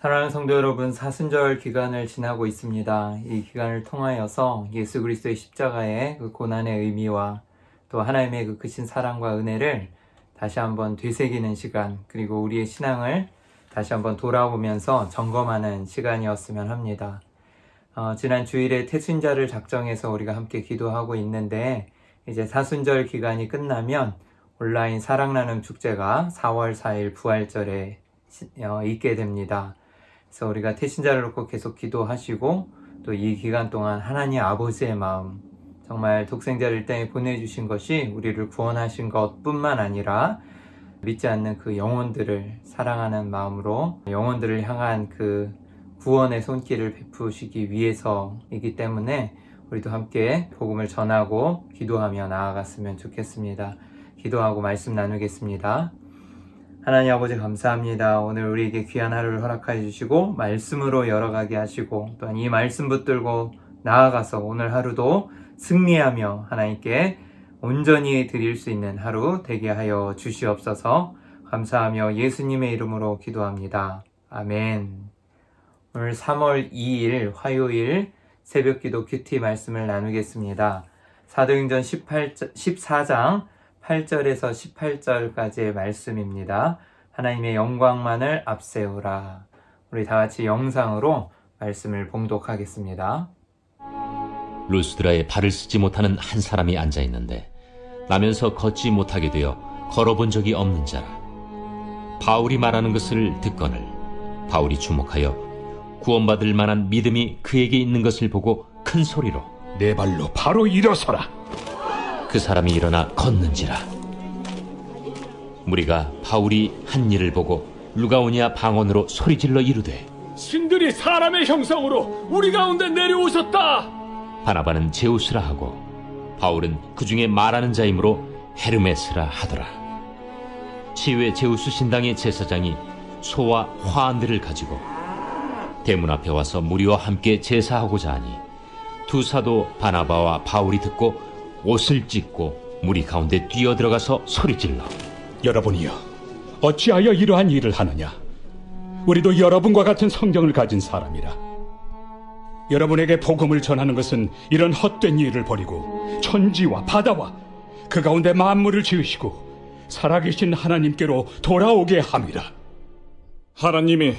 사랑하는 성도 여러분, 사순절 기간을 지나고 있습니다. 이 기간을 통하여서 예수 그리스도의 십자가의 그 고난의 의미와 또 하나님의 그 크신 사랑과 은혜를 다시 한번 되새기는 시간, 그리고 우리의 신앙을 다시 한번 돌아보면서 점검하는 시간이었으면 합니다. 지난 주일에 태순절을 작정해서 우리가 함께 기도하고 있는데, 이제 사순절 기간이 끝나면 온라인 사랑 나눔 축제가 4월 4일 부활절에 있게 됩니다. 그래서 우리가 태신자를 놓고 계속 기도하시고, 또 이 기간 동안 하나님 아버지의 마음, 정말 독생자를 이 땅에 보내주신 것이 우리를 구원하신 것뿐만 아니라 믿지 않는 그 영혼들을 사랑하는 마음으로 영혼들을 향한 그 구원의 손길을 베푸시기 위해서이기 때문에 우리도 함께 복음을 전하고 기도하며 나아갔으면 좋겠습니다. 기도하고 말씀 나누겠습니다. 하나님 아버지 감사합니다. 오늘 우리에게 귀한 하루를 허락하여 주시고 말씀으로 열어가게 하시고, 또한 이 말씀 붙들고 나아가서 오늘 하루도 승리하며 하나님께 온전히 드릴 수 있는 하루 되게 하여 주시옵소서. 감사하며 예수님의 이름으로 기도합니다. 아멘. 오늘 3월 2일 화요일 새벽기도 큐티 말씀을 나누겠습니다. 사도행전 14장 8절에서 18절까지의 말씀입니다. 하나님의 영광만을 앞세우라. 우리 다 같이 영상으로 말씀을 봉독하겠습니다. 루스드라에 발을 쓰지 못하는 한 사람이 앉아 있는데 나면서 걷지 못하게 되어 걸어본 적이 없는 자라. 바울이 말하는 것을 듣거늘 바울이 주목하여 구원받을 만한 믿음이 그에게 있는 것을 보고 큰 소리로 내 발로 바로 일어서라. 그 사람이 일어나 걷는지라. 무리가 바울이 한 일을 보고 루가오니아 방언으로 소리질러 이르되 신들이 사람의 형상으로 우리 가운데 내려오셨다. 바나바는 제우스라 하고 바울은 그 중에 말하는 자이므로 헤르메스라 하더라. 치유의 제우스 신당의 제사장이 소와 화환들을 가지고 대문 앞에 와서 무리와 함께 제사하고자 하니 두 사도 바나바와 바울이 듣고 옷을 찢고 무리 가운데 뛰어들어가서 소리질러 여러분이여, 어찌하여 이러한 일을 하느냐? 우리도 여러분과 같은 성경을 가진 사람이라. 여러분에게 복음을 전하는 것은 이런 헛된 일을 버리고 천지와 바다와 그 가운데 만물을 지으시고 살아계신 하나님께로 돌아오게 함이라. 하나님이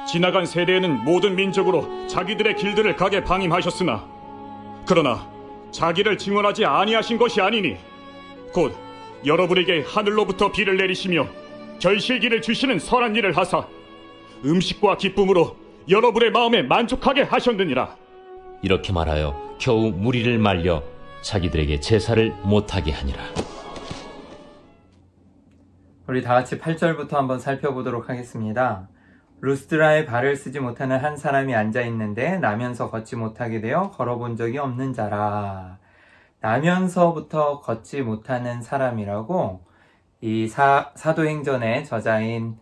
지나간 세대에는 모든 민족으로 자기들의 길들을 가게 방임하셨으나 그러나 자기를 증언하지 아니하신 것이 아니니 곧 여러분에게 하늘로부터 비를 내리시며 결실기를 주시는 선한 일을 하사 음식과 기쁨으로 여러분의 마음에 만족하게 하셨느니라. 이렇게 말하여 겨우 무리를 말려 자기들에게 제사를 못하게 하니라. 우리 다 같이 8절부터 한번 살펴보도록 하겠습니다. 루스드라에 발을 쓰지 못하는 한 사람이 앉아 있는데 나면서 걷지 못하게 되어 걸어본 적이 없는 자라. 나면서부터 걷지 못하는 사람이라고 이 사도행전의 저자인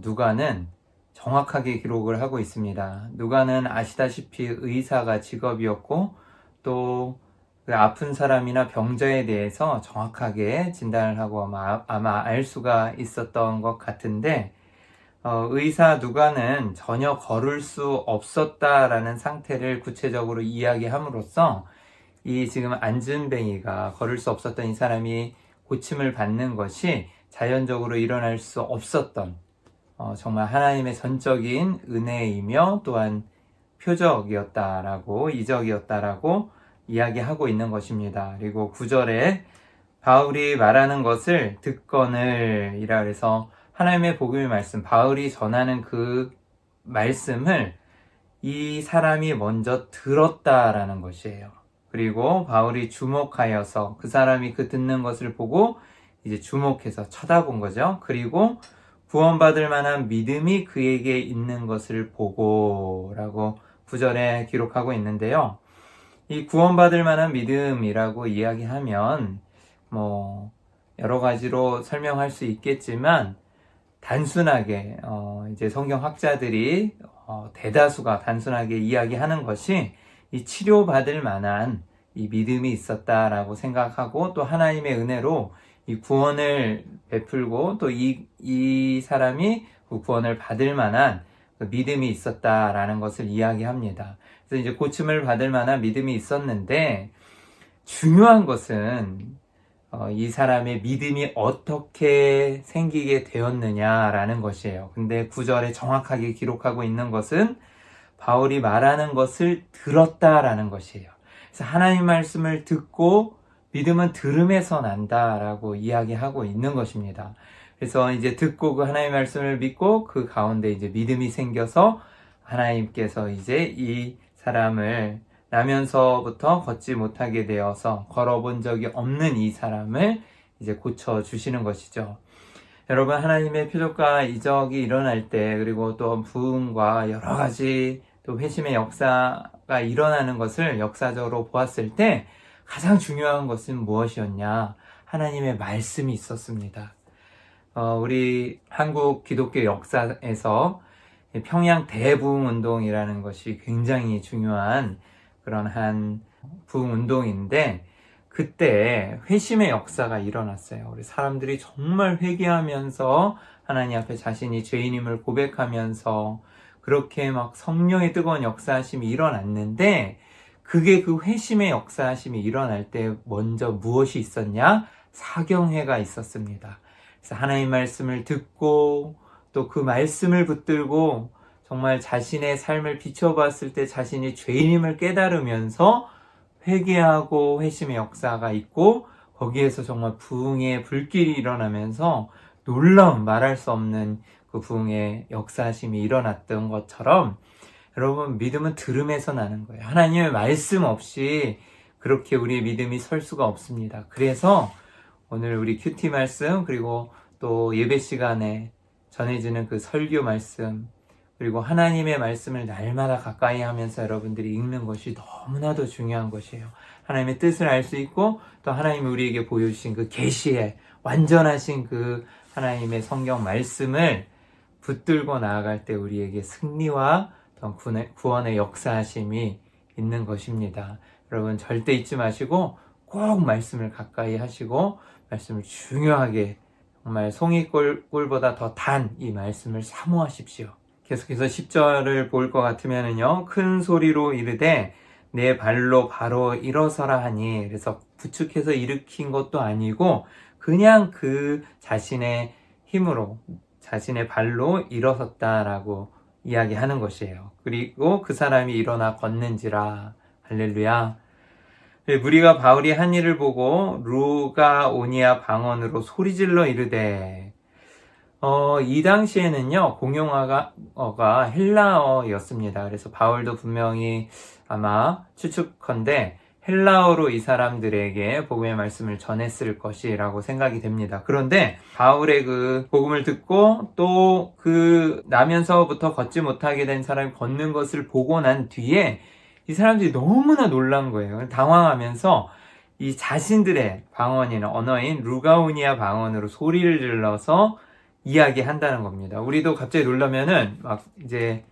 누가는 정확하게 기록을 하고 있습니다. 누가는 아시다시피 의사가 직업이었고 또 그 아픈 사람이나 병자에 대해서 정확하게 진단을 하고 아마 알 수가 있었던 것 같은데, 의사 누가는 전혀 걸을 수 없었다라는 상태를 구체적으로 이야기함으로써 이 지금 안진뱅이가 걸을 수 없었던 이 사람이 고침을 받는 것이 자연적으로 일어날 수 없었던 정말 하나님의 전적인 은혜이며 또한 표적이었다라고, 이적이었다라고 이야기하고 있는 것입니다. 그리고 9절에 바울이 말하는 것을 듣거늘 이라 해서 하나님의 복음의 말씀, 바울이 전하는 그 말씀을 이 사람이 먼저 들었다라는 것이에요. 그리고 바울이 주목하여서 그 사람이 그 듣는 것을 보고 이제 주목해서 쳐다본 거죠. 그리고 구원받을 만한 믿음이 그에게 있는 것을 보고 라고 9절에 기록하고 있는데요. 이 구원받을 만한 믿음이라고 이야기하면 여러 가지로 설명할 수 있겠지만 단순하게 이제 성경학자들이 대다수가 단순하게 이야기하는 것이 이 치료받을 만한 이 믿음이 있었다라고 생각하고, 또 하나님의 은혜로 이 구원을 베풀고 또 이 사람이 그 구원을 받을 만한 믿음이 있었다라는 것을 이야기합니다. 그래서 이제 고침을 받을 만한 믿음이 있었는데 중요한 것은 이 사람의 믿음이 어떻게 생기게 되었느냐라는 것이에요. 근데 9절에 정확하게 기록하고 있는 것은 바울이 말하는 것을 들었다라는 것이에요. 그래서 하나님 말씀을 듣고 믿음은 들음에서 난다라고 이야기하고 있는 것입니다. 그래서 이제 듣고 그 하나님 말씀을 믿고 그 가운데 이제 믿음이 생겨서 하나님께서 이제 이 사람을 나면서부터 걷지 못하게 되어서 걸어본 적이 없는 이 사람을 이제 고쳐주시는 것이죠. 여러분, 하나님의 표적과 이적이 일어날 때, 그리고 또 부흥과 여러 가지 또 회심의 역사가 일어나는 것을 역사적으로 보았을 때 가장 중요한 것은 무엇이었냐? 하나님의 말씀이 있었습니다. 우리 한국 기독교 역사에서 평양 대부흥운동이라는 것이 굉장히 중요한 그런 한 부흥운동인데, 그때 회심의 역사가 일어났어요. 우리 사람들이 정말 회개하면서 하나님 앞에 자신이 죄인임을 고백하면서 그렇게 막 성령의 뜨거운 역사하심이 일어났는데, 그게 그 회심의 역사하심이 일어날 때 먼저 무엇이 있었냐? 사경회가 있었습니다. 그래서 하나님 말씀을 듣고 또 그 말씀을 붙들고 정말 자신의 삶을 비춰봤을 때 자신이 죄인임을 깨달으면서 회개하고 회심의 역사가 있고, 거기에서 정말 부흥의 불길이 일어나면서 놀라운 말할 수 없는 그 부흥의 역사심이 일어났던 것처럼, 여러분, 믿음은 들음에서 나는 거예요. 하나님의 말씀 없이 그렇게 우리의 믿음이 설 수가 없습니다. 그래서 오늘 우리 큐티 말씀, 그리고 또 예배 시간에 전해지는 그 설교 말씀, 그리고 하나님의 말씀을 날마다 가까이 하면서 여러분들이 읽는 것이 너무나도 중요한 것이에요. 하나님의 뜻을 알 수 있고, 또 하나님이 우리에게 보여주신 그 계시의 완전하신 그 하나님의 성경 말씀을 붙들고 나아갈 때 우리에게 승리와 구원의 역사하심이 있는 것입니다. 여러분, 절대 잊지 마시고 꼭 말씀을 가까이 하시고 말씀을 중요하게, 정말 송이꿀보다 더 단 이 말씀을 사모하십시오. 계속해서 10절을 볼 것 같으면은요, 큰 소리로 이르되 내 발로 바로 일어서라 하니, 그래서 부축해서 일으킨 것도 아니고 그냥 그 자신의 힘으로 자신의 발로 일어섰다라고 이야기하는 것이에요. 그리고 그 사람이 일어나 걷는지라. 할렐루야. 무리가 바울이 한 일을 보고 루가오니아 방언으로 소리질러 이르되, 이 당시에는요, 공용어가 헬라어였습니다. 그래서 바울도 분명히 아마 추측컨대 헬라어로 이 사람들에게 복음의 말씀을 전했을 것이라고 생각이 됩니다. 그런데 바울의 그 복음을 듣고 또 그 나면서부터 걷지 못하게 된 사람이 걷는 것을 보고 난 뒤에 이 사람들이 너무나 놀란 거예요. 당황하면서 이 자신들의 방언인, 언어인 루가오니아 방언으로 소리를 질러서 이야기한다는 겁니다. 우리도 갑자기 놀라면은 막 이제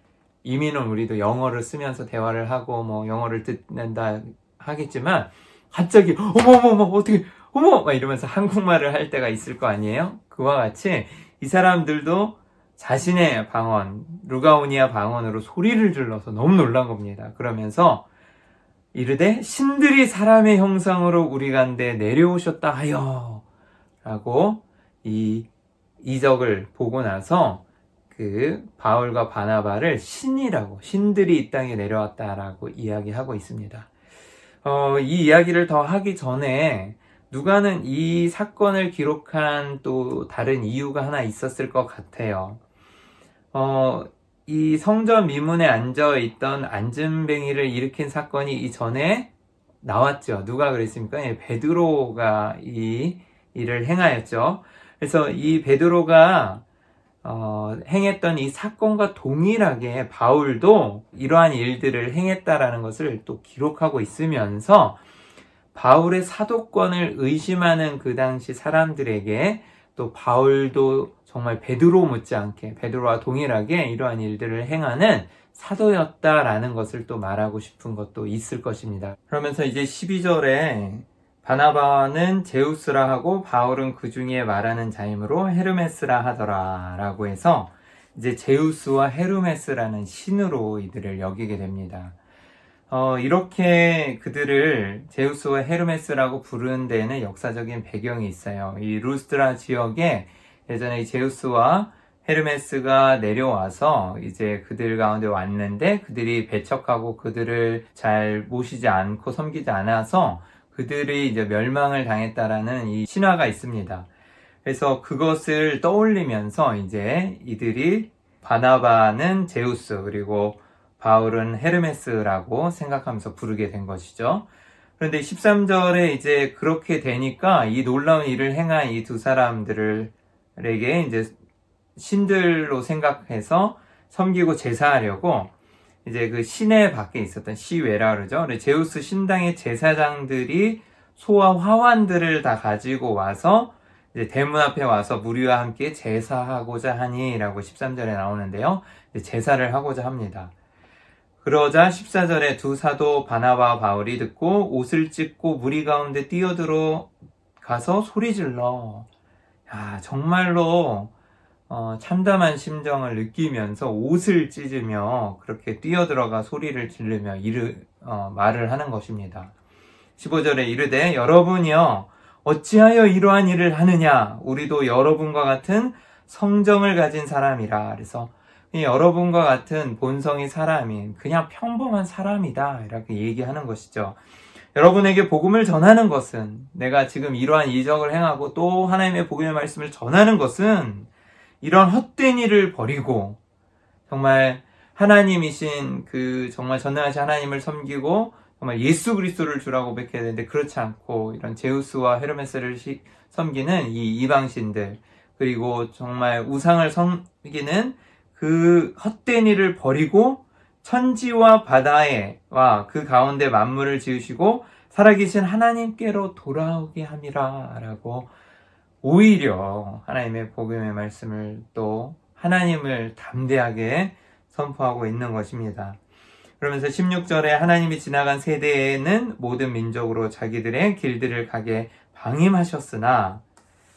이민은 우리도 영어를 쓰면서 대화를 하고 뭐 영어를 듣는다 하겠지만, 갑자기 어머 어떻게 막 이러면서 한국말을 할 때가 있을 거 아니에요? 그와 같이 이 사람들도 자신의 방언, 루가오니아 방언으로 소리를 질러서 너무 놀란 겁니다. 그러면서 이르되 신들이 사람의 형상으로 우리 가운데 내려오셨다 하여, 라고 이 이적을 보고 나서 그 바울과 바나바를 신이라고, 신들이 이 땅에 내려왔다라고 이야기하고 있습니다. 이 이야기를 더 하기 전에 누가는 이 사건을 기록한 또 다른 이유가 하나 있었을 것 같아요. 이 성전 미문에 앉아있던 안진뱅이를 일으킨 사건이 이전에 나왔죠. 누가 그랬습니까? 베드로가 이 일을 행하였죠. 그래서 이 베드로가 행했던 이 사건과 동일하게 바울도 이러한 일들을 행했다라는 것을 또 기록하고 있으면서, 바울의 사도권을 의심하는 그 당시 사람들에게 또 바울도 정말 베드로 못지않게, 베드로와 동일하게 이러한 일들을 행하는 사도였다라는 것을 또 말하고 싶은 것도 있을 것입니다. 그러면서 이제 12절에 바나바는 제우스라 하고 바울은 그 중에 말하는 자이므로 헤르메스라 하더라 라고 해서, 이제 제우스와 헤르메스라는 신으로 이들을 여기게 됩니다. 이렇게 그들을 제우스와 헤르메스라고 부르는 데에는 역사적인 배경이 있어요. 이 루스트라 지역에 예전에 이 제우스와 헤르메스가 내려와서 이제 그들 가운데 왔는데 그들이 배척하고 그들을 잘 모시지 않고 섬기지 않아서 그들이 이제 멸망을 당했다라는 이 신화가 있습니다. 그래서 그것을 떠올리면서 이제 이들이 바나바는 제우스 그리고 바울은 헤르메스라고 생각하면서 부르게 된 것이죠. 그런데 13절에 이제 그렇게 되니까 이 놀라운 일을 행한 이 두 사람들에게 이제 신들로 생각해서 섬기고 제사하려고 이제 그 시내 밖에 있었던 시외라 그러죠. 제우스 신당의 제사장들이 소와 화환들을 다 가지고 와서 이제 대문 앞에 와서 무리와 함께 제사하고자 하니라고 13절에 나오는데요. 제사를 하고자 합니다. 그러자 14절에 두 사도 바나바와 바울이 듣고 옷을 찢고 무리 가운데 뛰어들어 가서 소리질러. 야, 정말로 참담한 심정을 느끼면서 옷을 찢으며 그렇게 뛰어들어가 소리를 지르며 말을 하는 것입니다. 15절에 이르되 여러분이여 어찌하여 이러한 일을 하느냐 우리도 여러분과 같은 성정을 가진 사람이라. 그래서 여러분과 같은 본성이 사람인 그냥 평범한 사람이다 이렇게 얘기하는 것이죠. 여러분에게 복음을 전하는 것은 내가 지금 이러한 이적을 행하고 또 하나님의 복음의 말씀을 전하는 것은 이런 헛된 일을 버리고 정말 하나님이신 그 정말 전능하신 하나님을 섬기고 정말 예수 그리스도를 주라고 고백해야 되는데 그렇지 않고 이런 제우스와 헤르메스를 섬기는 이 이방신들 그리고 정말 우상을 섬기는 그 헛된 일을 버리고 천지와 바다와 그 가운데 만물을 지으시고 살아계신 하나님께로 돌아오게 함이라 라고 오히려 하나님의 복음의 말씀을 또 하나님을 담대하게 선포하고 있는 것입니다. 그러면서 16절에 하나님이 지나간 세대에는 모든 민족으로 자기들의 길들을 가게 방임하셨으나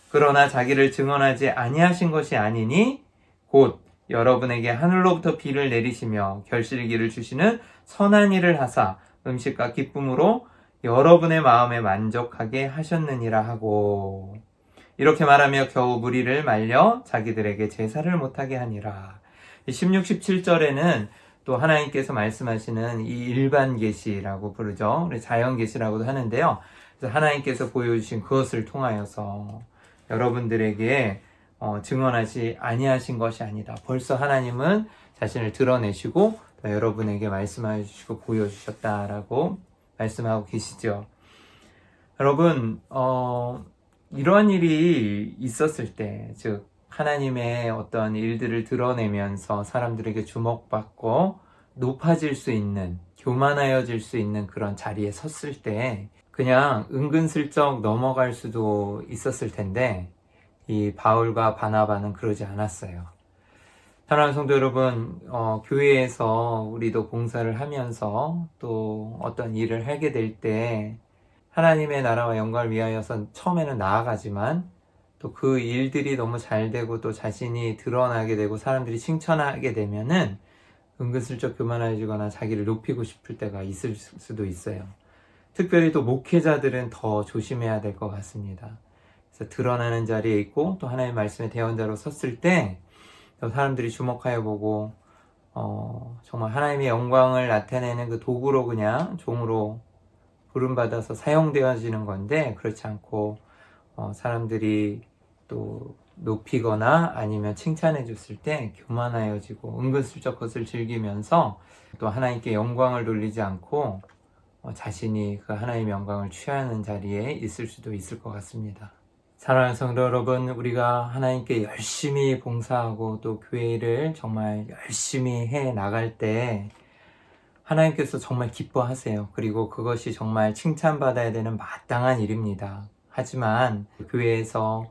그러나 자기를 증언하지 아니하신 것이 아니니 곧 여러분에게 하늘로부터 비를 내리시며 결실기를 주시는 선한 일을 하사 음식과 기쁨으로 여러분의 마음에 만족하게 하셨느니라 하고 이렇게 말하며 겨우 무리를 말려 자기들에게 제사를 못하게 하니라. 16, 17절에는 또 하나님께서 말씀하시는 이 일반 계시라고 부르죠. 자연 계시라고도 하는데요. 그래서 하나님께서 보여주신 그것을 통하여서 여러분들에게 증언하지 아니하신 것이 아니다. 벌써 하나님은 자신을 드러내시고 여러분에게 말씀해 주시고 보여주셨다라고 말씀하고 계시죠. 여러분 이러한 일이 있었을 때, 즉 하나님의 어떤 일들을 드러내면서 사람들에게 주목받고 높아질 수 있는, 교만하여질 수 있는 그런 자리에 섰을 때 그냥 은근슬쩍 넘어갈 수도 있었을 텐데 이 바울과 바나바는 그러지 않았어요. 사랑하는 성도 여러분, 교회에서 우리도 봉사를 하면서 또 어떤 일을 하게 될 때 하나님의 나라와 영광을 위하여서 처음에는 나아가지만 또 그 일들이 너무 잘 되고 또 자신이 드러나게 되고 사람들이 칭찬하게 되면은 은근슬쩍 교만해지거나 자기를 높이고 싶을 때가 있을 수도 있어요. 특별히 또 목회자들은 더 조심해야 될 것 같습니다. 그래서 드러나는 자리에 있고 또 하나님의 말씀의 대언자로 섰을 때 사람들이 주목하여 보고 정말 하나님의 영광을 나타내는 그 도구로 그냥 종으로 부름받아서 사용되어지는 건데 그렇지 않고 사람들이 또 높이거나 아니면 칭찬해 줬을 때 교만하여지고 은근슬쩍 그것을 즐기면서 또 하나님께 영광을 돌리지 않고 자신이 그 하나님의 영광을 취하는 자리에 있을 수도 있을 것 같습니다. 사랑하는 성도 여러분, 우리가 하나님께 열심히 봉사하고 또 교회를 정말 열심히 해 나갈 때 하나님께서 정말 기뻐하세요. 그리고 그것이 정말 칭찬받아야 되는 마땅한 일입니다. 하지만 교회에서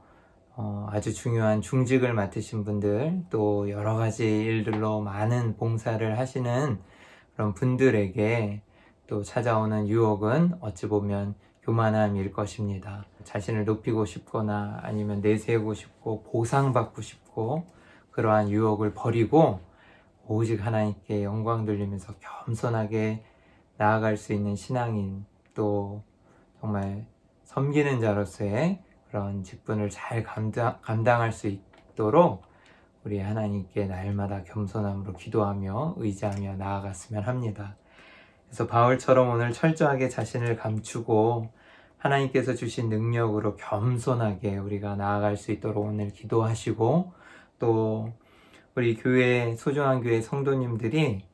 아주 중요한 중직을 맡으신 분들 또 여러 가지 일들로 많은 봉사를 하시는 그런 분들에게 또 찾아오는 유혹은 어찌 보면 교만함일 것입니다. 자신을 높이고 싶거나 아니면 내세우고 싶고 보상받고 싶고 그러한 유혹을 버리고 오직 하나님께 영광 돌리면서 겸손하게 나아갈 수 있는 신앙인, 또 정말 섬기는 자로서의 그런 직분을 잘 감당할 수 있도록 우리 하나님께 날마다 겸손함으로 기도하며 의지하며 나아갔으면 합니다. 그래서 바울처럼 오늘 철저하게 자신을 감추고 하나님께서 주신 능력으로 겸손하게 우리가 나아갈 수 있도록 오늘 기도하시고, 또 우리 교회, 소중한 교회 성도님들이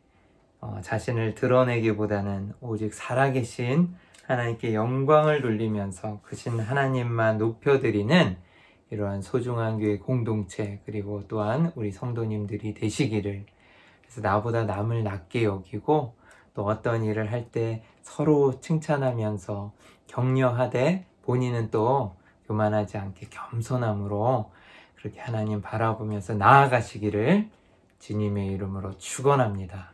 자신을 드러내기보다는 오직 살아계신 하나님께 영광을 돌리면서 크신 하나님만 높여드리는 이러한 소중한 교회 공동체, 그리고 또한 우리 성도님들이 되시기를, 그래서 나보다 남을 낮게 여기고 또 어떤 일을 할 때 서로 칭찬하면서 격려하되 본인은 또 교만하지 않게 겸손함으로 그렇게 하나님 바라보면서 나아가시기를 주님의 이름으로 축원합니다.